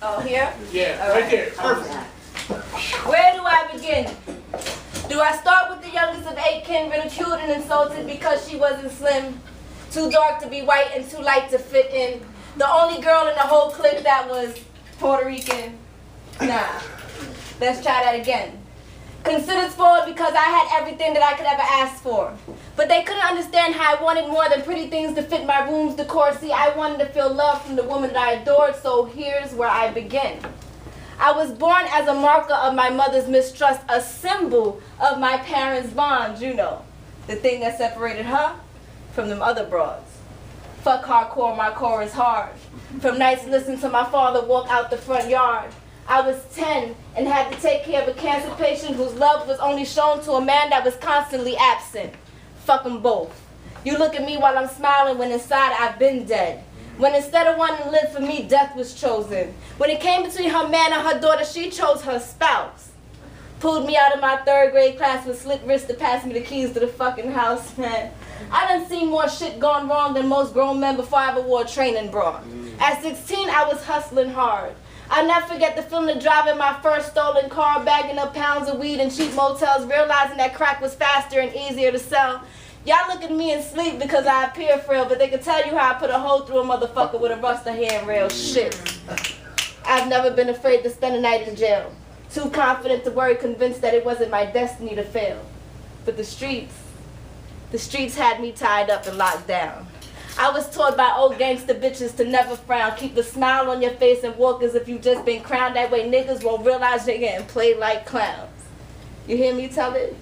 Oh, here? Yeah, All right there. Perfect. Where do I begin? Do I start with the youngest of 8 kin, ridiculed and insulted because she wasn't slim, too dark to be white and too light to fit in? The only girl in the whole clique that was Puerto Rican? Nah. Let's try that again. Considered spoiled because I had everything that I could ever ask for. But they couldn't understand how I wanted more than pretty things to fit my room's decor. See, I wanted to feel love from the woman that I adored, so here's where I begin. I was born as a marker of my mother's mistrust, a symbol of my parents' bond, you know. The thing that separated her from them other broads. Fuck hardcore, my core is hard. From nights listening to my father walk out the front yard. I was 10 and had to take care of a cancer patient whose love was only shown to a man that was constantly absent. Fuck them both. You look at me while I'm smiling when inside I've been dead. When instead of wanting to live for me, death was chosen. When it came between her man and her daughter, she chose her spouse. Pulled me out of my 3rd grade class with slit wrists to pass me the keys to the fucking house, man. I done seen more shit gone wrong than most grown men before I ever wore a training bra. At 16, I was hustling hard. I'll never forget the feeling of driving my first stolen car, bagging up pounds of weed in cheap motels, realizing that crack was faster and easier to sell. Y'all look at me and sleep because I appear frail, but they can tell you how I put a hole through a motherfucker with a rusted handrail. Shit. I've never been afraid to spend a night in jail. Too confident to worry, convinced that it wasn't my destiny to fail. But the streets had me tied up and locked down. I was taught by old gangster bitches to never frown. Keep a smile on your face and walk as if you just been crowned. That way niggas won't realize they're getting played like clowns. You hear me tell it?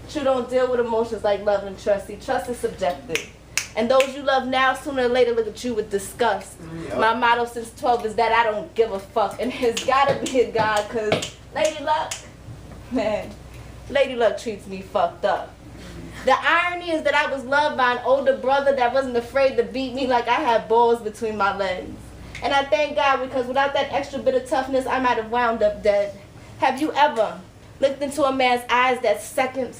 You don't deal with emotions like love and trust. See, trust is subjective. And those you love now, sooner or later look at you with disgust. Yep. My motto since 12 is that I don't give a fuck. And it's gotta be a God, cause Lady Luck, man, Lady Luck treats me fucked up. The irony is that I was loved by an older brother that wasn't afraid to beat me like I had balls between my legs. And I thank God, because without that extra bit of toughness, I might have wound up dead. Have you ever looked into a man's eyes that second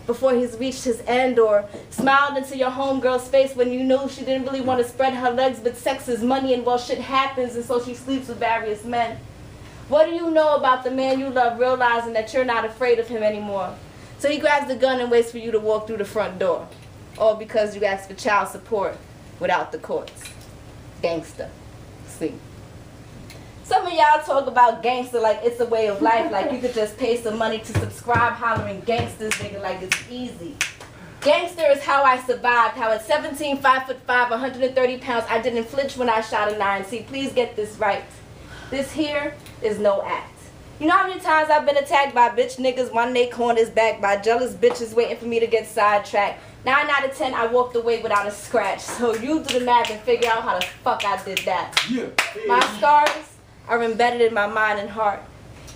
before he's reached his end, or smiled into your homegirl's face when you knew she didn't really want to spread her legs, but sex is money and well shit happens, and so she sleeps with various men? What do you know about the man you love realizing that you're not afraid of him anymore? So he grabs the gun and waits for you to walk through the front door. All because you asked for child support without the courts. Gangster. See. Some of y'all talk about gangster like it's a way of life, like you could just pay some money to subscribe hollering gangsters, nigga, like it's easy. Gangster is how I survived, how at 17, 5'5", 130 pounds, I didn't flinch when I shot a 9. See, please get this right. This here is no act. You know how many times I've been attacked by bitch niggas wanting they corners back, by jealous bitches waiting for me to get sidetracked? 9 out of 10, I walked away without a scratch. So you do the math and figure out how the fuck I did that. Yeah. My scars are embedded in my mind and heart.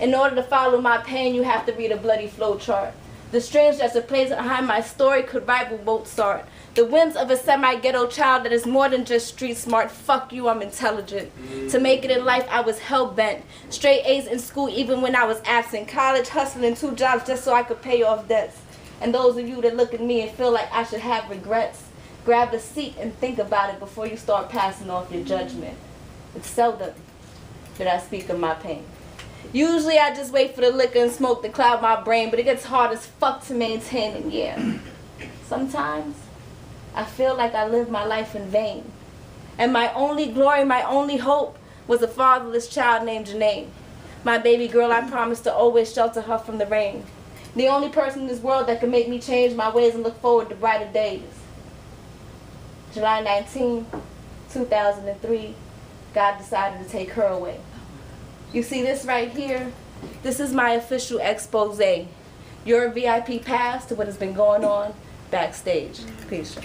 In order to follow my pain, you have to read a bloody flow chart. The strings that are played behind my story could rival Mozart. The whims of a semi-ghetto child that is more than just street smart. Fuck you, I'm intelligent. To make it in life, I was hell-bent. Straight A's in school even when I was absent. College, hustling 2 jobs just so I could pay off debts. And those of you that look at me and feel like I should have regrets, grab a seat and think about it before you start passing off your judgment. It's seldom that I speak of my pain. Usually I just wait for the liquor and smoke to cloud my brain, but it gets hard as fuck to maintain, and yeah, sometimes I feel like I lived my life in vain. And my only glory, my only hope was a fatherless child named Gemineye. My baby girl, I promised to always shelter her from the rain. The only person in this world that can make me change my ways and look forward to brighter days. July 19, 2003, God decided to take her away. You see this right here? This is my official expose. Your VIP pass to what has been going on backstage. Peace.